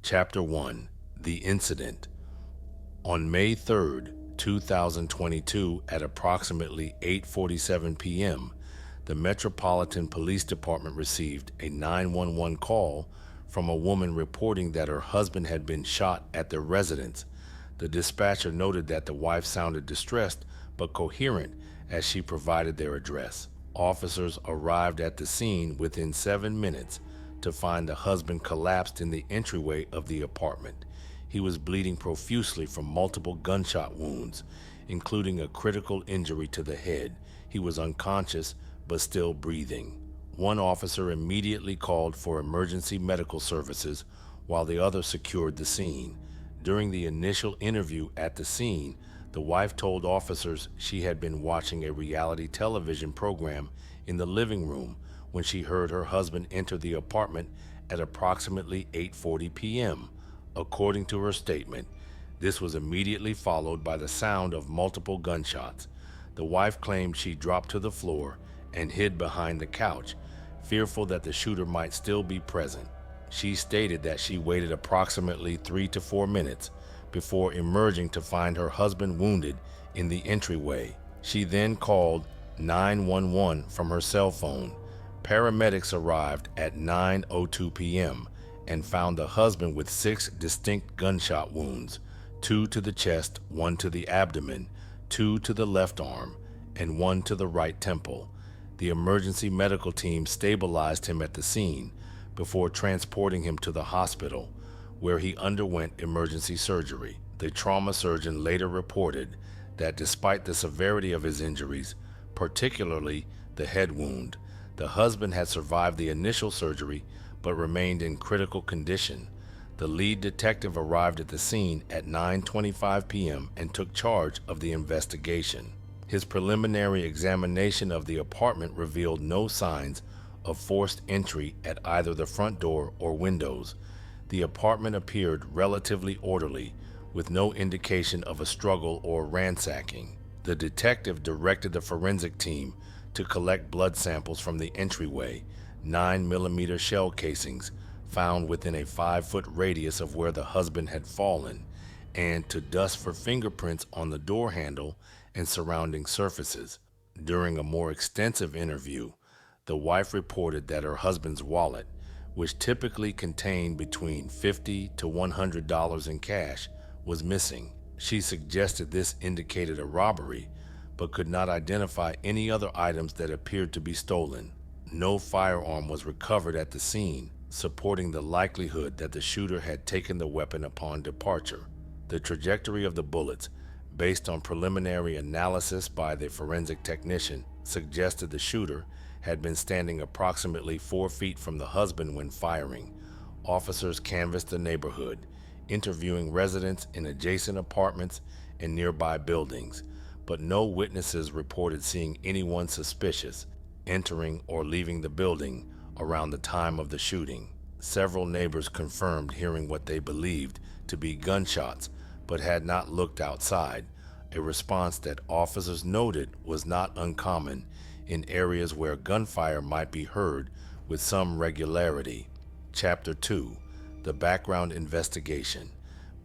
Chapter 1: The Incident. On May 3rd, 2022, at approximately 8:47 p.m., the Metropolitan Police Department received a 911 call from a woman reporting that her husband had been shot at their residence. The dispatcher noted that the wife sounded distressed but coherent as she provided their address. Officers arrived at the scene within 7 minutes to find the husband collapsed in the entryway of the apartment. He was bleeding profusely from multiple gunshot wounds, including a critical injury to the head. He was unconscious but still breathing. One officer immediately called for emergency medical services while the other secured the scene. During the initial interview at the scene, the wife told officers she had been watching a reality television program in the living room when she heard her husband enter the apartment at approximately 8:40 p.m. According to her statement, this was immediately followed by the sound of multiple gunshots. The wife claimed she dropped to the floor and hid behind the couch, fearful that the shooter might still be present. She stated that she waited approximately 3 to 4 minutes before emerging to find her husband wounded in the entryway. She then called 911 from her cell phone. Paramedics arrived at 9:02 p.m. and found the husband with 6 distinct gunshot wounds, 2 to the chest, 1 to the abdomen, 2 to the left arm, and 1 to the right temple. The emergency medical team stabilized him at the scene before transporting him to the hospital, where he underwent emergency surgery. The trauma surgeon later reported that despite the severity of his injuries, particularly the head wound, the husband had survived the initial surgery but remained in critical condition. The lead detective arrived at the scene at 9:25 p.m. and took charge of the investigation. His preliminary examination of the apartment revealed no signs of forced entry at either the front door or windows. The apartment appeared relatively orderly, with no indication of a struggle or ransacking. The detective directed the forensic team to collect blood samples from the entryway, 9mm shell casings found within a 5-foot radius of where the husband had fallen, and to dust for fingerprints on the door handle and surrounding surfaces. During a more extensive interview, the wife reported that her husband's wallet, which typically contained between $50 to $100 in cash, was missing. She suggested this indicated a robbery, but could not identify any other items that appeared to be stolen. No firearm was recovered at the scene, supporting the likelihood that the shooter had taken the weapon upon departure. The trajectory of the bullets, based on preliminary analysis by the forensic technician, suggested the shooter had been standing approximately 4 feet from the husband when firing. Officers canvassed the neighborhood, interviewing residents in adjacent apartments and nearby buildings, but no witnesses reported seeing anyone suspicious entering or leaving the building around the time of the shooting. Several neighbors confirmed hearing what they believed to be gunshots, but had not looked outside, a response that officers noted was not uncommon in areas where gunfire might be heard with some regularity. Chapter 2: The Background Investigation.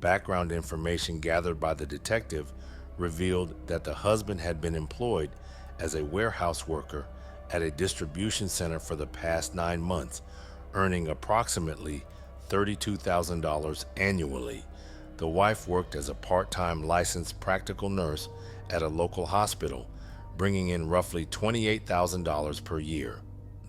Background information gathered by the detective revealed that the husband had been employed as a warehouse worker at a distribution center for the past 9 months, earning approximately $32,000 annually. The wife worked as a part-time licensed practical nurse at a local hospital, bringing in roughly $28,000 per year.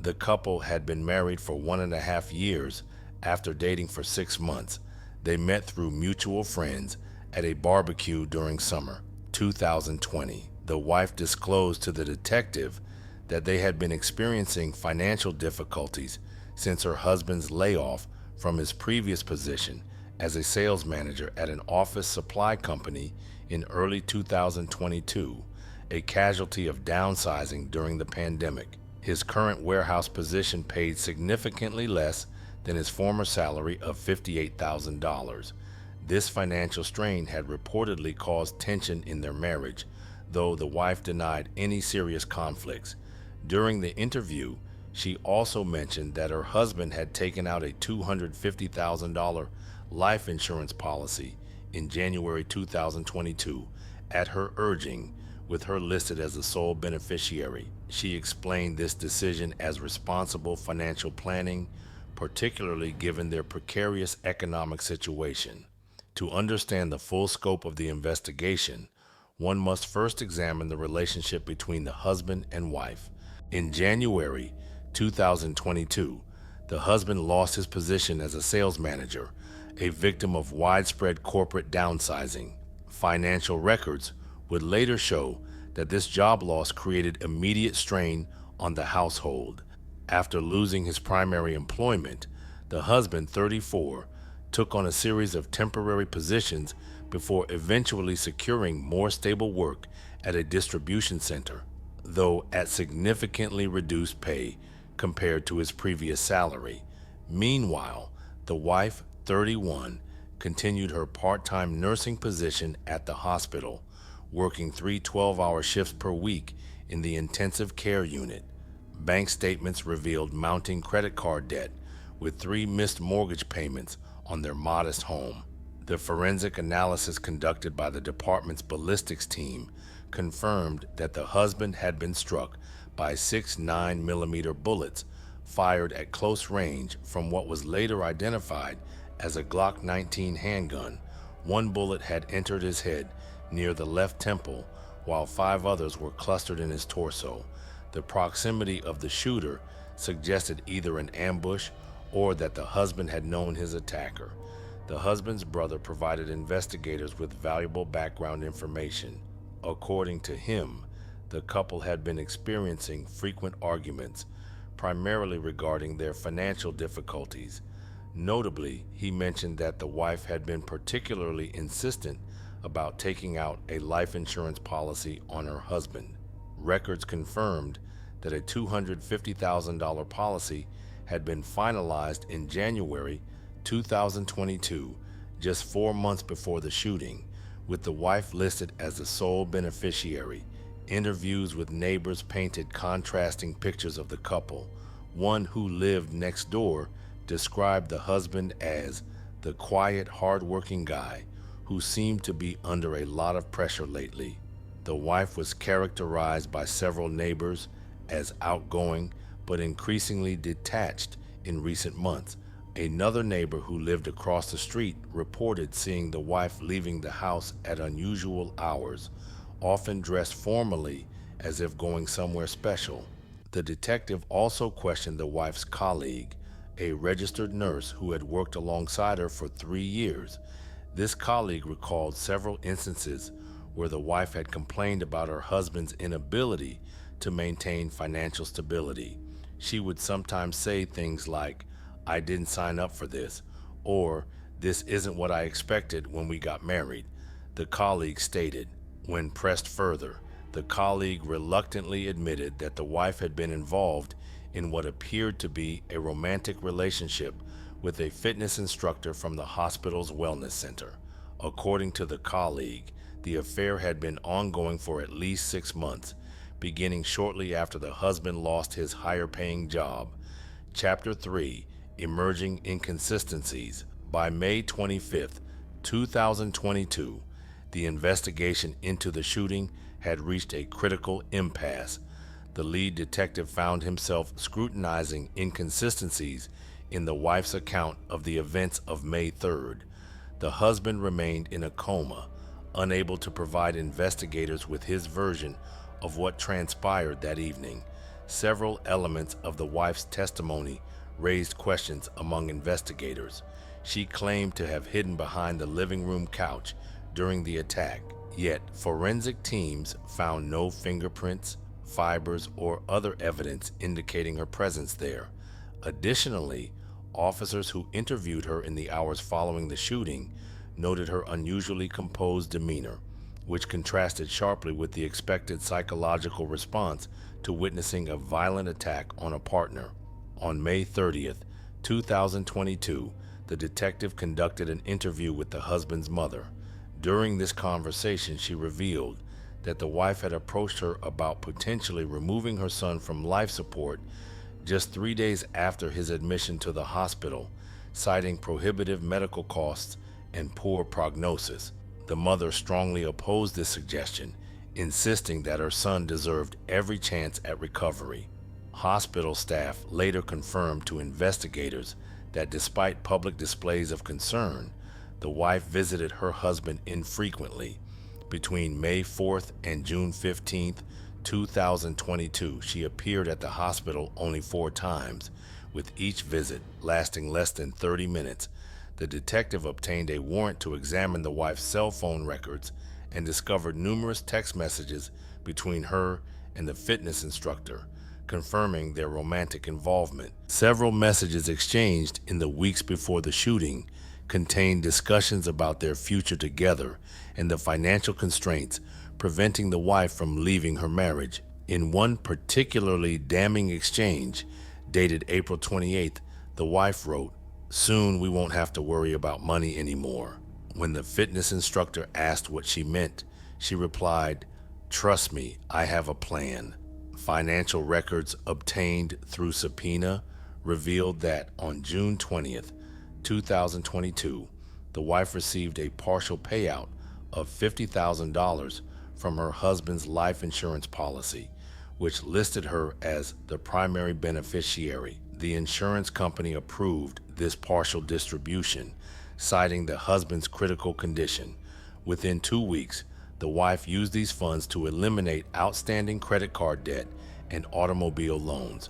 The couple had been married for 1.5 years. After dating for 6 months, they met through mutual friends at a barbecue during summer 2020. The wife disclosed to the detective that they had been experiencing financial difficulties since her husband's layoff from his previous position as a sales manager at an office supply company in early 2022, a casualty of downsizing during the pandemic. His current warehouse position paid significantly less than his former salary of $58,000. This financial strain had reportedly caused tension in their marriage, though the wife denied any serious conflicts. During the interview, she also mentioned that her husband had taken out a $250,000 life insurance policy in January 2022 at her urging, with her listed as the sole beneficiary. She explained this decision as responsible financial planning, particularly given their precarious economic situation. To understand the full scope of the investigation, one must first examine the relationship between the husband and wife. In January 2022, the husband lost his position as a sales manager, a victim of widespread corporate downsizing. Financial records would later show that this job loss created immediate strain on the household. After losing his primary employment, the husband, 34, took on a series of temporary positions before eventually securing more stable work at a distribution center, though at significantly reduced pay compared to his previous salary. Meanwhile, the wife, 31, continued her part-time nursing position at the hospital, working 3 12-hour shifts per week in the intensive care unit. Bank statements revealed mounting credit card debt, with 3 missed mortgage payments on their modest home. The forensic analysis conducted by the department's ballistics team confirmed that the husband had been struck by 6 9mm bullets fired at close range from what was later identified as a Glock 19 handgun. 1 bullet had entered his head near the left temple, while 5 others were clustered in his torso. The proximity of the shooter suggested either an ambush or that the husband had known his attacker. The husband's brother provided investigators with valuable background information. According to him, the couple had been experiencing frequent arguments, primarily regarding their financial difficulties. Notably, he mentioned that the wife had been particularly insistent about taking out a life insurance policy on her husband. Records confirmed that a $250,000 policy had been finalized in January 2022, just 4 months before the shooting, with the wife listed as the sole beneficiary. Interviews with neighbors painted contrasting pictures of the couple. One who lived next door described the husband as the quiet, hard-working guy who seemed to be under a lot of pressure lately. The wife was characterized by several neighbors as outgoing but increasingly detached in recent months. Another neighbor who lived across the street reported seeing the wife leaving the house at unusual hours, often dressed formally as if going somewhere special. The detective also questioned the wife's colleague, a registered nurse who had worked alongside her for 3 years. This colleague recalled several instances where the wife had complained about her husband's inability to maintain financial stability. She would sometimes say things like, "I didn't sign up for this," or "This isn't what I expected when we got married," the colleague stated. When pressed further, the colleague reluctantly admitted that the wife had been involved in what appeared to be a romantic relationship with a fitness instructor from the hospital's wellness center. According to the colleague, the affair had been ongoing for at least 6 months, beginning shortly after the husband lost his higher-paying job. Chapter 3, Emerging Inconsistencies. By May 25, 2022, the investigation into the shooting had reached a critical impasse. The lead detective found himself scrutinizing inconsistencies in the wife's account of the events of May 3rd. The husband remained in a coma, unable to provide investigators with his version of what transpired that evening. Several elements of the wife's testimony raised questions among investigators. She claimed to have hidden behind the living room couch during the attack, yet forensic teams found no fingerprints, fibers, or other evidence indicating her presence there. Additionally, officers who interviewed her in the hours following the shooting noted her unusually composed demeanor, which contrasted sharply with the expected psychological response to witnessing a violent attack on a partner. On May 30th, 2022, the detective conducted an interview with the husband's mother. During this conversation, she revealed that the wife had approached her about potentially removing her son from life support just 3 days after his admission to the hospital. citing prohibitive medical costs and poor prognosis. The mother strongly opposed this suggestion, insisting that her son deserved every chance at recovery. Hospital staff later confirmed to investigators that despite public displays of concern, the wife visited her husband infrequently. Between May 4th and June 15th, 2022, she appeared at the hospital only 4 times, with each visit lasting less than 30 minutes. The detective obtained a warrant to examine the wife's cell phone records and discovered numerous text messages between her and the fitness instructor, confirming their romantic involvement. Several messages exchanged in the weeks before the shooting contained discussions about their future together and the financial constraints preventing the wife from leaving her marriage. In one particularly damning exchange, dated April 28th, the wife wrote, "Soon we won't have to worry about money anymore." When the fitness instructor asked what she meant, she replied, "Trust me, I have a plan." Financial records obtained through subpoena revealed that on June 20th, 2022, the wife received a partial payout of $50,000 from her husband's life insurance policy, which listed her as the primary beneficiary. The insurance company approved this partial distribution, citing the husband's critical condition. Within 2 weeks, the wife used these funds to eliminate outstanding credit card debt and automobile loans.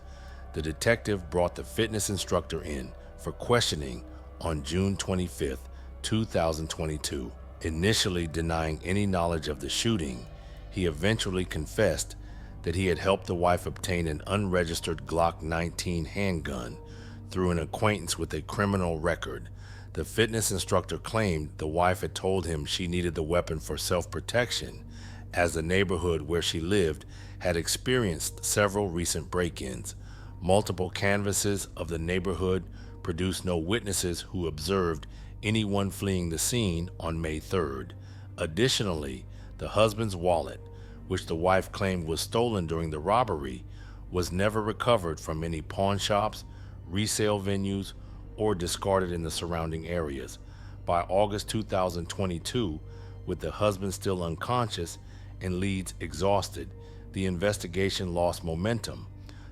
The detective brought the fitness instructor in for questioning on June 25th, 2022. Initially denying any knowledge of the shooting, he eventually confessed that he had helped the wife obtain an unregistered Glock 19 handgun through an acquaintance with a criminal record. The fitness instructor claimed the wife had told him she needed the weapon for self-protection, as the neighborhood where she lived had experienced several recent break-ins. Multiple canvases of the neighborhood produced no witnesses who observed anyone fleeing the scene on May 3rd. Additionally, the husband's wallet, which the wife claimed was stolen during the robbery, was never recovered from any pawn shops, resale venues, or discarded in the surrounding areas. By August 2022, with the husband still unconscious and leads exhausted, the investigation lost momentum.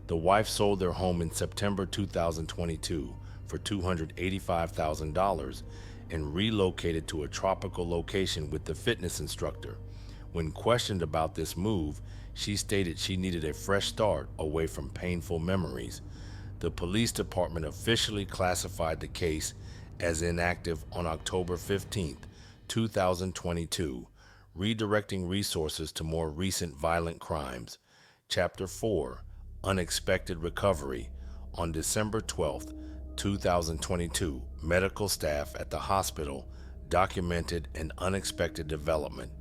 The wife sold their home in September 2022 for $285,000 and relocated to a tropical location with the fitness instructor. When questioned about this move, she stated she needed a fresh start away from painful memories. The police department officially classified the case as inactive on October 15th, 2022, redirecting resources to more recent violent crimes. Chapter 4, Unexpected Recovery. On December 12th, 2022, medical staff at the hospital documented an unexpected development.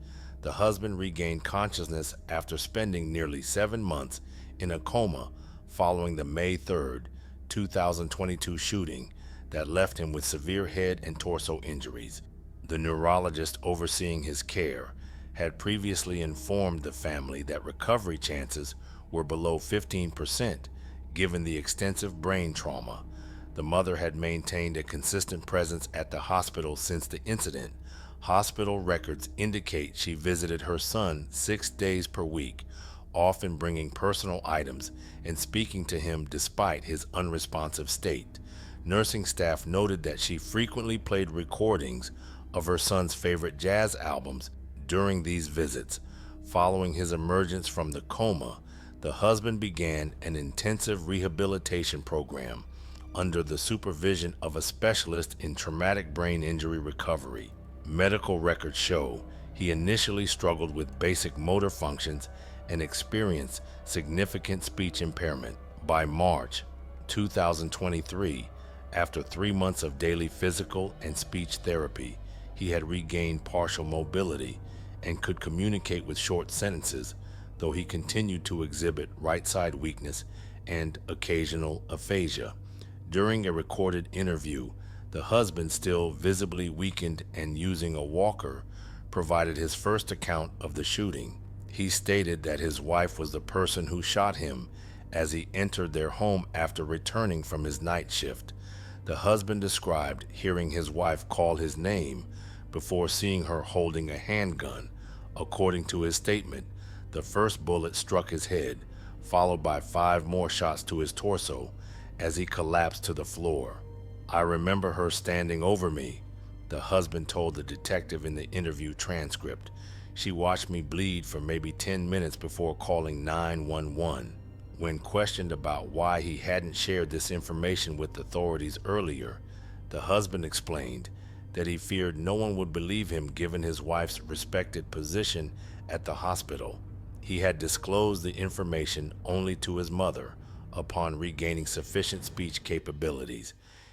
The husband regained consciousness after spending nearly 7 months in a coma following the May 3rd, 2022 shooting that left him with severe head and torso injuries. The neurologist overseeing his care had previously informed the family that recovery chances were below 15% given the extensive brain trauma. The mother had maintained a consistent presence at the hospital since the incident. Hospital records indicate she visited her son 6 days per week, often bringing personal items and speaking to him despite his unresponsive state. Nursing staff noted that she frequently played recordings of her son's favorite jazz albums during these visits. Following his emergence from the coma, the husband began an intensive rehabilitation program under the supervision of a specialist in traumatic brain injury recovery. Medical records show he initially struggled with basic motor functions and experienced significant speech impairment. By March 2023, after 3 months of daily physical and speech therapy, he had regained partial mobility and could communicate with short sentences, though he continued to exhibit right side weakness and occasional aphasia. During a recorded interview, the husband, still visibly weakened and using a walker, provided his first account of the shooting. He stated that his wife was the person who shot him as he entered their home after returning from his night shift. The husband described hearing his wife call his name before seeing her holding a handgun. According to his statement, the first bullet struck his head, followed by 5 more shots to his torso as he collapsed to the floor. "I remember her standing over me," the husband told the detective in the interview transcript. "She watched me bleed for maybe 10 minutes before calling 911. When questioned about why he hadn't shared this information with authorities earlier, the husband explained that he feared no one would believe him given his wife's respected position at the hospital. He had disclosed the information only to his mother upon regaining sufficient speech capabilities.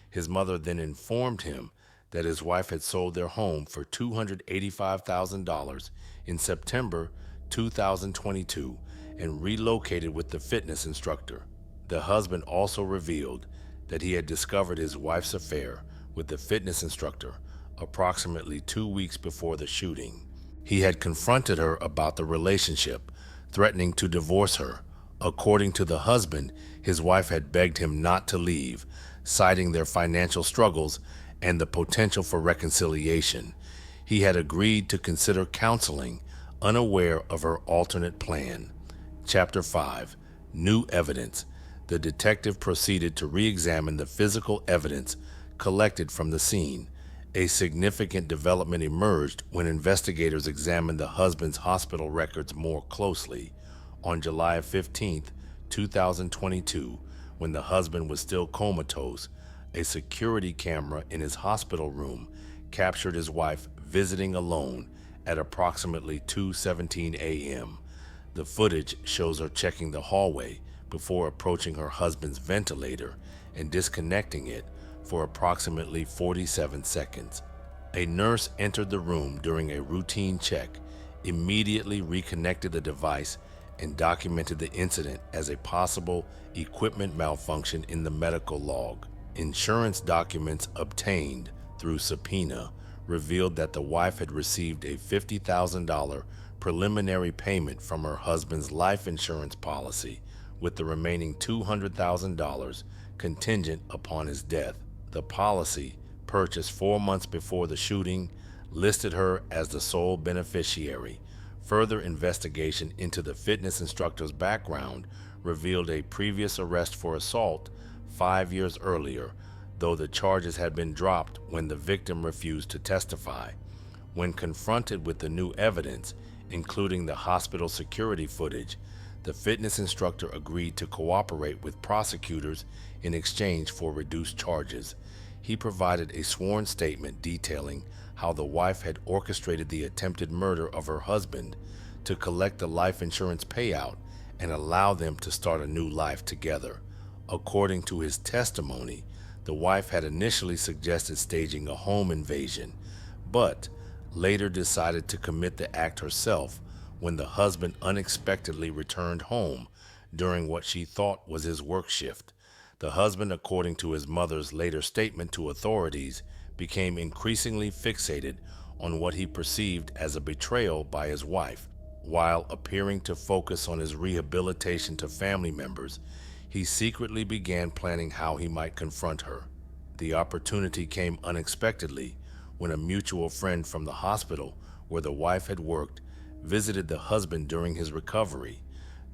His mother then informed him that his wife had sold their home for $285,000 in September 2022 and relocated with the fitness instructor. The husband also revealed that he had discovered his wife's affair with the fitness instructor approximately 2 weeks before the shooting. He had confronted her about the relationship, threatening to divorce her. According to the husband, his wife had begged him not to leave, citing their financial struggles and the potential for reconciliation. He had agreed to consider counseling, unaware of her alternate plan. Chapter 5. New Evidence. The detective proceeded to re-examine the physical evidence collected from the scene. A significant development emerged when investigators examined the husband's hospital records more closely. On July 15, 2022, when the husband was still comatose, a security camera in his hospital room captured his wife visiting alone at approximately 2:17 a.m. The footage shows her checking the hallway before approaching her husband's ventilator and disconnecting it for approximately 47 seconds. A nurse entered the room during a routine check, immediately reconnected the device, and documented the incident as a possible equipment malfunction in the medical log. Insurance documents obtained through subpoena revealed that the wife had received a $50,000 preliminary payment from her husband's life insurance policy, with the remaining $200,000 contingent upon his death. The policy, purchased 4 months before the shooting, listed her as the sole beneficiary. Further investigation into the fitness instructor's background revealed a previous arrest for assault 5 years earlier, though the charges had been dropped when the victim refused to testify. When confronted with the new evidence, including the hospital security footage, the fitness instructor agreed to cooperate with prosecutors in exchange for reduced charges. He provided a sworn statement detailing how the wife had orchestrated the attempted murder of her husband to collect the life insurance payout and allow them to start a new life together. According to his testimony, the wife had initially suggested staging a home invasion, but later decided to commit the act herself when the husband unexpectedly returned home during what she thought was his work shift. The husband, according to his mother's later statement to authorities, became increasingly fixated on what he perceived as a betrayal by his wife. While appearing to focus on his rehabilitation to family members, he secretly began planning how he might confront her. The opportunity came unexpectedly when a mutual friend from the hospital where the wife had worked visited the husband during his recovery.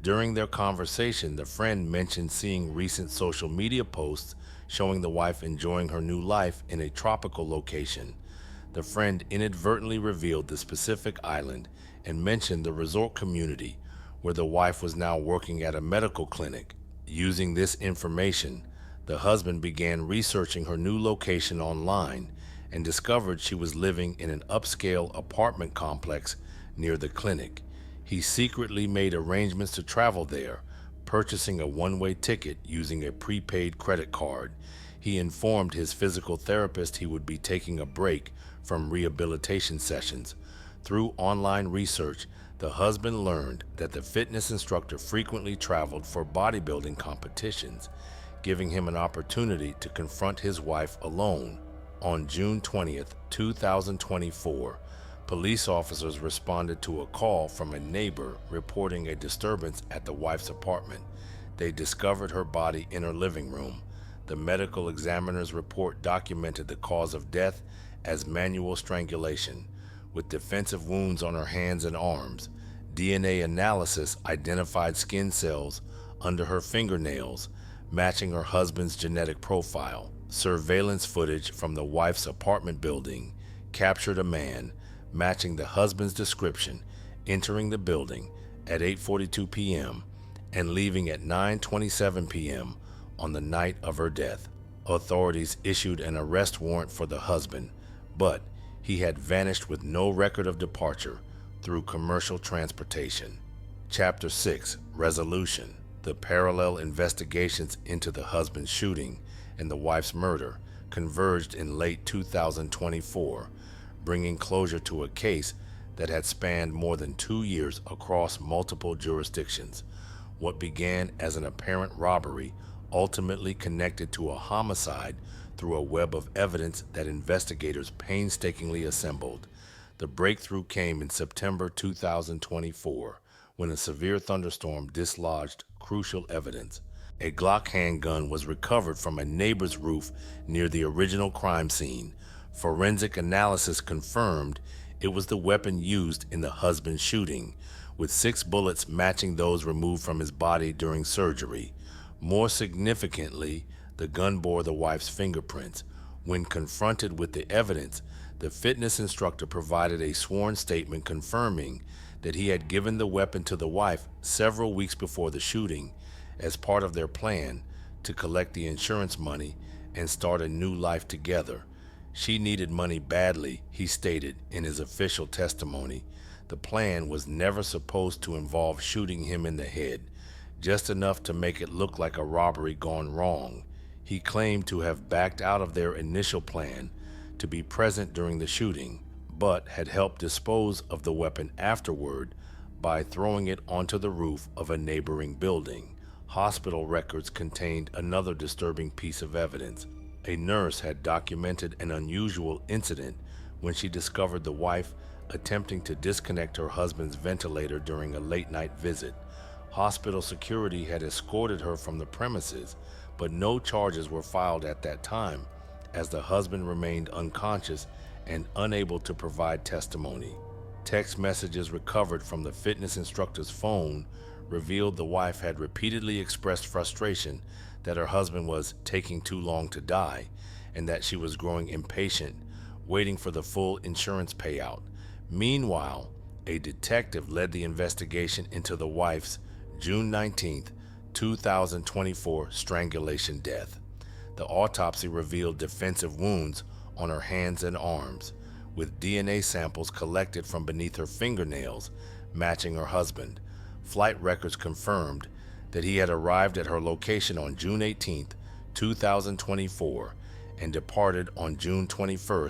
During their conversation, the friend mentioned seeing recent social media posts showing the wife enjoying her new life in a tropical location. The friend inadvertently revealed the specific island and mentioned the resort community where the wife was now working at a medical clinic. Using this information, the husband began researching her new location online and discovered she was living in an upscale apartment complex near the clinic. He secretly made arrangements to travel there, purchasing a one-way ticket using a prepaid credit card. He informed his physical therapist he would be taking a break from rehabilitation sessions. Through online research, the husband learned that the fitness instructor frequently traveled for bodybuilding competitions, giving him an opportunity to confront his wife alone. On June 20th, 2024, police officers responded to a call from a neighbor reporting a disturbance at the wife's apartment. They discovered her body in her living room. The medical examiner's report documented the cause of death as manual strangulation, with defensive wounds on her hands and arms. DNA analysis identified skin cells under her fingernails, matching her husband's genetic profile. Surveillance footage from the wife's apartment building captured a man, matching the husband's description, entering the building at 8:42 p.m. and leaving at 9:27 p.m. on the night of her death. Authorities issued an arrest warrant for the husband, but he had vanished with no record of departure through commercial transportation. Chapter 6, Resolution. The parallel investigations into the husband's shooting and the wife's murder converged in late 2024, bringing closure to a case that had spanned more than 2 years across multiple jurisdictions. What began as an apparent robbery ultimately connected to a homicide through a web of evidence that investigators painstakingly assembled. The breakthrough came in September 2024, when a severe thunderstorm dislodged crucial evidence. A Glock handgun was recovered from a neighbor's roof near the original crime scene. Forensic analysis confirmed it was the weapon used in the husband's shooting, with 6 bullets matching those removed from his body during surgery. More significantly, the gun bore the wife's fingerprints. When confronted with the evidence, the fitness instructor provided a sworn statement confirming that he had given the weapon to the wife several weeks before the shooting as part of their plan to collect the insurance money and start a new life together. She needed money badly, he stated in his official testimony. The plan was never supposed to involve shooting him in the head, just enough to make it look like a robbery gone wrong. He claimed to have backed out of their initial plan to be present during the shooting, but had helped dispose of the weapon afterward by throwing it onto the roof of a neighboring building. Hospital records contained another disturbing piece of evidence. A nurse had documented an unusual incident when she discovered the wife attempting to disconnect her husband's ventilator during a late-night visit. Hospital security had escorted her from the premises, but no charges were filed at that time, as the husband remained unconscious and unable to provide testimony. Text messages recovered from the fitness instructor's phone revealed the wife had repeatedly expressed frustration that her husband was taking too long to die, and that she was growing impatient, waiting for the full insurance payout. Meanwhile, a detective led the investigation into the wife's June 19, 2024 strangulation death. The autopsy revealed defensive wounds on her hands and arms, with DNA samples collected from beneath her fingernails matching her husband. Flight records confirmed that he had arrived at her location on June 18, 2024, and departed on June 21,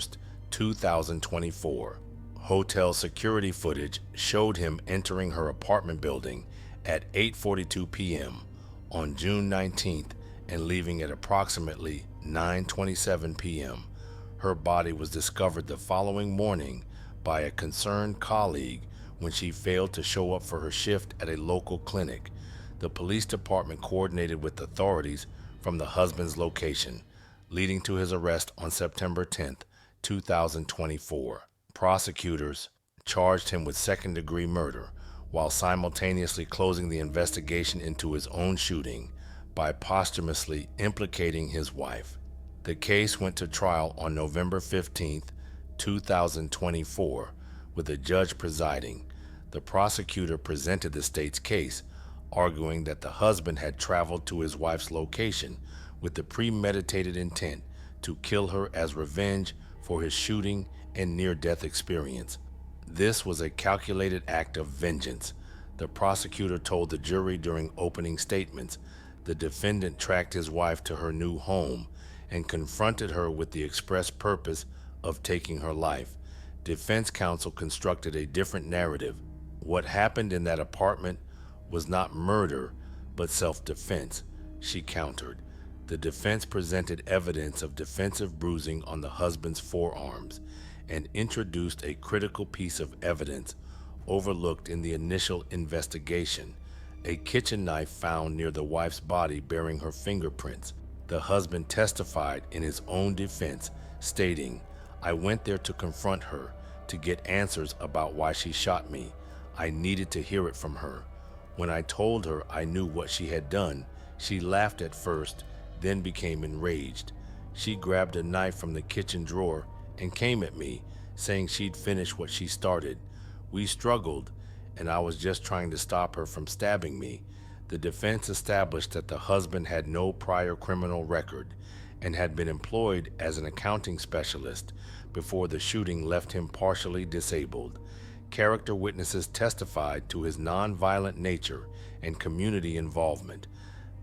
2024. Hotel security footage showed him entering her apartment building at 8:42 p.m. on June 19th and leaving at approximately 9:27 p.m. Her body was discovered the following morning by a concerned colleague when she failed to show up for her shift at a local clinic. The police department coordinated with authorities from the husband's location, leading to his arrest on September 10, 2024. Prosecutors charged him with second-degree murder while simultaneously closing the investigation into his own shooting by posthumously implicating his wife. The case went to trial on November 15, 2024, with a judge presiding. The prosecutor presented the state's case, arguing that the husband had traveled to his wife's location with the premeditated intent to kill her as revenge for his shooting and near-death experience. This was a calculated act of vengeance, the prosecutor told the jury during opening statements. The defendant tracked his wife to her new home and confronted her with the express purpose of taking her life. Defense counsel constructed a different narrative. What happened in that apartment was not murder, but self-defense, she countered. The defense presented evidence of defensive bruising on the husband's forearms and introduced a critical piece of evidence overlooked in the initial investigation: a kitchen knife found near the wife's body bearing her fingerprints. The husband testified in his own defense, stating, "I went there to confront her, to get answers about why she shot me. I needed to hear it from her. When I told her I knew what she had done, she laughed at first, then became enraged. She grabbed a knife from the kitchen drawer and came at me, saying she'd finish what she started. We struggled, and I was just trying to stop her from stabbing me." The defense established that the husband had no prior criminal record and had been employed as an accounting specialist before the shooting left him partially disabled. Character witnesses testified to his nonviolent nature and community involvement.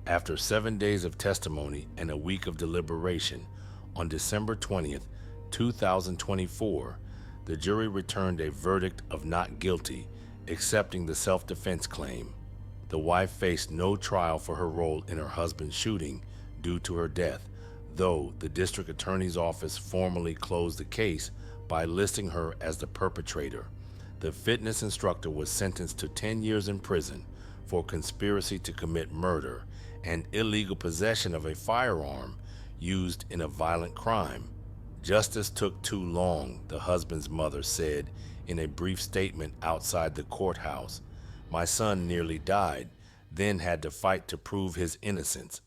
After 7 days of testimony and a week of deliberation, on December 20th, 2024, the jury returned a verdict of not guilty, accepting the self-defense claim. The wife faced no trial for her role in her husband's shooting due to her death, though the district attorney's office formally closed the case by listing her as the perpetrator. The fitness instructor was sentenced to 10 years in prison for conspiracy to commit murder and illegal possession of a firearm used in a violent crime. "Justice took too long," the husband's mother said in a brief statement outside the courthouse. "My son nearly died, then had to fight to prove his innocence.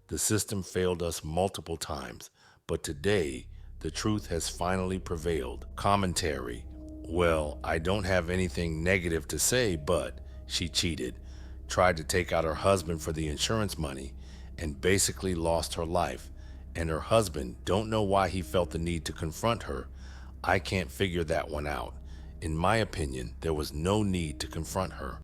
The system failed us multiple times, but today the truth has finally prevailed." Commentary: well, I don't have anything negative to say, but she cheated, tried to take out her husband for the insurance money, and basically lost her life. And her husband don't know why he felt the need to confront her. I can't figure that one out. In my opinion, there was no need to confront her.